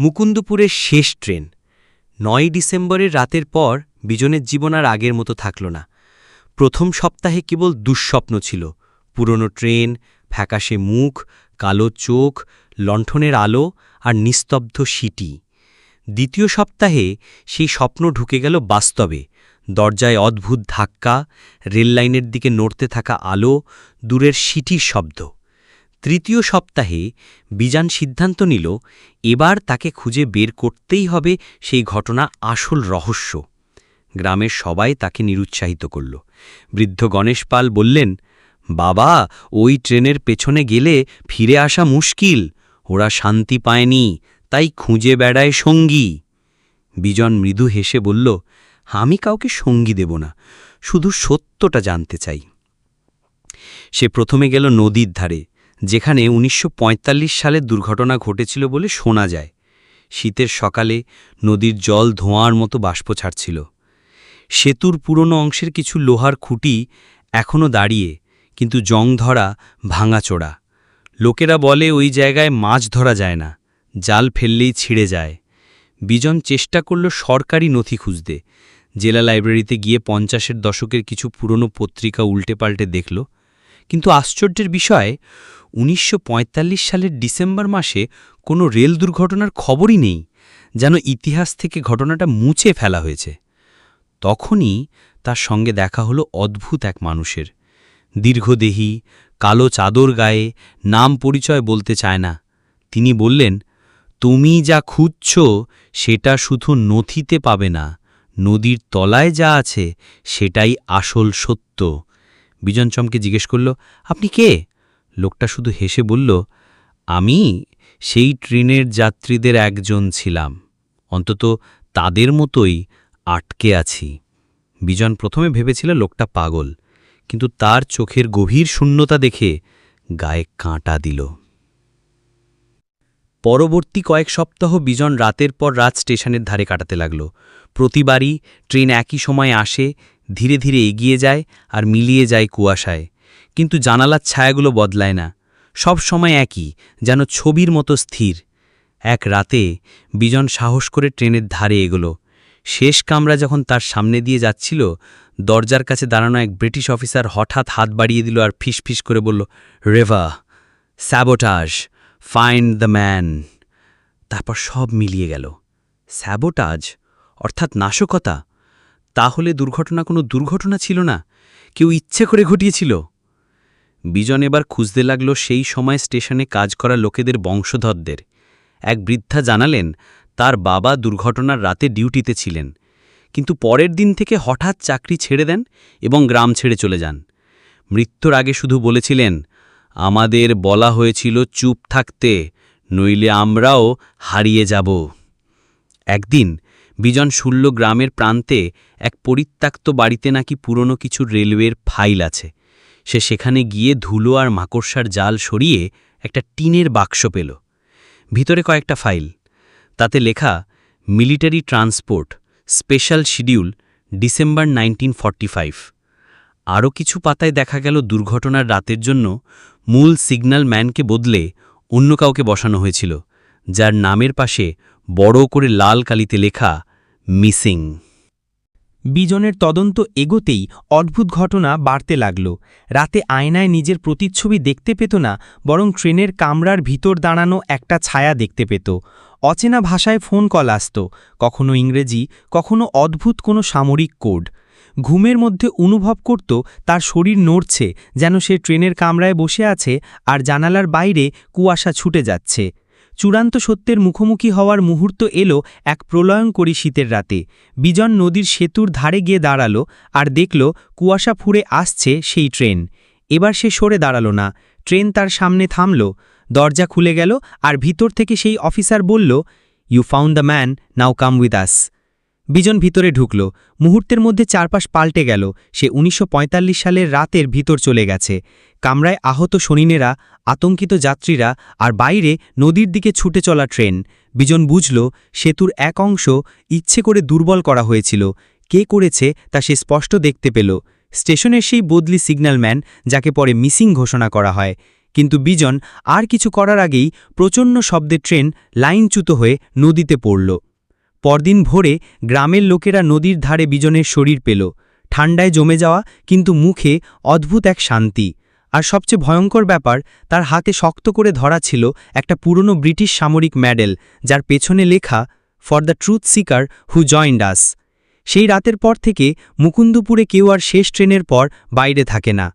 মুকুন্দপুরের শেষ ট্রেন ৯ ডিসেম্বরের রাতের পর বিজনের জীবন আর আগের মতো থাকল না। প্রথম সপ্তাহে কেবল দুঃস্বপ্ন ছিল, পুরনো ট্রেন, ফ্যাকাশে মুখ, কালো চোখ, লণ্ঠনের আলো আর নিস্তব্ধ সিটি। দ্বিতীয় সপ্তাহে সেই স্বপ্ন ঢুকে গেল বাস্তবে। দরজায় অদ্ভুত ধাক্কা, রেললাইনের দিকে নড়তে থাকা আলো, দূরের সিটির শব্দ। তৃতীয় সপ্তাহে বিজান সিদ্ধান্ত নিল এবার তাকে খুঁজে বের করতেই হবে সেই ঘটনা আসল রহস্য। গ্রামের সবাই তাকে নিরুৎসাহিত করল। বৃদ্ধ গণেশ পাল বললেন, বাবা, ওই ট্রেনের পেছনে গেলে ফিরে আসা মুশকিল, ওরা শান্তি পায়নি, তাই খুঁজে বেড়ায় সঙ্গী। বিজন মৃদু হেসে বলল, আমি কাউকে সঙ্গী দেব না, শুধু সত্যটা জানতে চাই। সে প্রথমে গেল নদীর ধারে, যেখানে ১৯৪৫ সালের দুর্ঘটনা ঘটেছিল বলে শোনা যায়। শীতের সকালে নদীর জল ধোঁয়ার মতো বাষ্প ছাড়ছিল। সেতুর পুরনো অংশের কিছু লোহার খুঁটি এখনও দাঁড়িয়ে, কিন্তু জং ধরা, ভাঙাচোড়া। লোকেরা বলে ওই জায়গায় মাছ ধরা যায় না, জাল ফেললেই ছিঁড়ে যায়। বিজন চেষ্টা করল সরকারি নথি খুঁজতে। জেলা লাইব্রেরিতে গিয়ে ৫০-এর দশকের কিছু পুরনো পত্রিকা উল্টে পাল্টে দেখল, কিন্তু আশ্চর্যের বিষয় ১৯৪৫ সালের ডিসেম্বর মাসে কোনো রেল দুর্ঘটনার খবরই নেই, যেন ইতিহাস থেকে ঘটনাটা মুছে ফেলা হয়েছে। তখনই তার সঙ্গে দেখা হলো অদ্ভুত এক মানুষের। দীর্ঘদেহী, কালো চাদর গায়ে, নাম পরিচয় বলতে চায় না। তিনি বললেন, তুমি যা খুঁজছ সেটা শুধু নথিতে পাবে না, নদীর তলায় যা আছে সেটাই আসল সত্য। বিজন চমকে জিজ্ঞেস করল, আপনি কে? লোকটা শুধু হেসে বলল, আমি সেই ট্রেনের যাত্রীদের একজন ছিলাম, অন্তত তাদের মতোই আটকে আছি। বিজন প্রথমে ভেবেছিল লোকটা পাগল, কিন্তু তার চোখের গভীর শূন্যতা দেখে গায়ে কাঁটা দিল। পরবর্তী কয়েক সপ্তাহ বিজন রাতের পর রাত স্টেশনের ধারে কাটাতে লাগল। প্রতিবারই ট্রেন একই সময় আসে, ধীরে ধীরে এগিয়ে যায় আর মিলিয়ে যায় কুয়াশায়, কিন্তু জানালার ছায়াগুলো বদলায় না, সব সময় একই, যেন ছবির মতো স্থির। এক রাতে বিজন সাহস করে ট্রেনের ধারে এগোল। শেষ কামরা যখন তার সামনে দিয়ে যাচ্ছিল, দরজার কাছে দাঁড়ানো এক ব্রিটিশ অফিসার হঠাৎ হাত বাড়িয়ে দিল আর ফিসফিস করে বলল, রেভা, স্যাবোটাজ, ফাইন্ড দ্য ম্যান। তারপর সব মিলিয়ে গেল। স্যাবোটাজ অর্থাৎ নাশকতা। তাহলে দুর্ঘটনা কোনো দুর্ঘটনা ছিল না, কেউ ইচ্ছে করে ঘটিয়েছিল। বিজন এবার খুঁজতে লাগল সেই সময় স্টেশনে কাজ করা লোকেদের বংশধরদের। এক বৃদ্ধা জানালেন তার বাবা দুর্ঘটনার রাতে ডিউটিতে ছিলেন, কিন্তু পরের দিন থেকে হঠাৎ চাকরি ছেড়ে দেন এবং গ্রাম ছেড়ে চলে যান। মৃত্যুর আগে শুধু বলেছিলেন, আমাদের বলা হয়েছিল চুপ থাকতে, নইলে আমরাও হারিয়ে যাব। একদিন বিজন শুনল গ্রামের প্রান্তে এক পরিত্যক্ত বাড়িতে নাকি পুরনো কিছু রেলওয়ের ফাইল আছে। সে সেখানে গিয়ে ধুলো আর মাকড়সার জাল সরিয়ে একটা টিনের বাক্স পেল। ভিতরে কয়েকটা ফাইল, তাতে লেখা military transport, special schedule, December 1945। আরও কিছু পাতায় দেখা গেল দুর্ঘটনার রাতের জন্য মূল সিগন্যাল ম্যানকে বদলে অন্য কাউকে বসানো হয়েছিল, যার নামের পাশে বড় করে লাল কালিতে লেখা মিসিং। বিজনের তদন্ত এগোতেই অদ্ভুত ঘটনা বাড়তে লাগল। রাতে আয়নায় নিজের প্রতিচ্ছবি দেখতে পেত না, বরং ট্রেনের কামরার ভিতর দাঁড়ানো একটা ছায়া দেখতে পেত। অচেনা ভাষায় ফোন কল আসত, কখনো ইংরেজি, কখনো অদ্ভুত কোনো সামরিক কোড। ঘুমের মধ্যে অনুভব করত তার শরীর নড়ছে, যেন সে ট্রেনের কামরায় বসে আছে আর জানালার বাইরে কুয়াশা ছুটে যাচ্ছে। চূড়ান্ত সত্যের মুখোমুখি হওয়ার মুহূর্ত এলো এক প্রলয়ঙ্করী শীতের রাতে। বিজন নদীর সেতুর ধারে গিয়ে দাঁড়াল আর দেখল কুয়াশা ফুঁড়ে আসছে সেই ট্রেন। এবার সে সরে দাঁড়াল না, ট্রেন তার সামনে থামল। দরজা খুলে গেল আর ভিতর থেকে সেই অফিসার বলল, you found the man, now come with us. Bijan ভিতরে ঢুকল। মুহূর্তের মধ্যে চারপাশ পাল্টে গেল। সে ১৯৪৫ সালের রাতের ভিতর চলে গেছে। কামরায় আহত সৈন্যেরা, আতঙ্কিত যাত্রীরা আর বাইরে নদীর দিকে ছুটে চলা ট্রেন। বিজন বুঝল সেতুর এক অংশ ইচ্ছে করে দুর্বল করা হয়েছিল। কে করেছে তা সে স্পষ্ট দেখতে পেল। স্টেশনের সেই বদলি সিগন্যালম্যান, যাকে পরে মিসিং ঘোষণা করা হয়। কিন্তু বিজন আর কিছু করার আগেই প্রচণ্ড শব্দে ট্রেন লাইনচ্যুত হয়ে নদীতে পড়ল। পরদিন ভোরে গ্রামের লোকেরা নদীর ধারে বিজনের শরীর পেল, ঠান্ডায় জমে যাওয়া কিন্তু মুখে অদ্ভুত এক শান্তি। আর সবচেয়ে ভয়ঙ্কর ব্যাপার, তার হাতে শক্ত করে ধরা ছিল একটা পুরনো ব্রিটিশ সামরিক মেডেল, যার পেছনে লেখা for the truth seeker who joined us. সেই রাতের পর থেকে মুকুন্দপুরে কেউ আর শেষ ট্রেনের পর বাইরে থাকে না।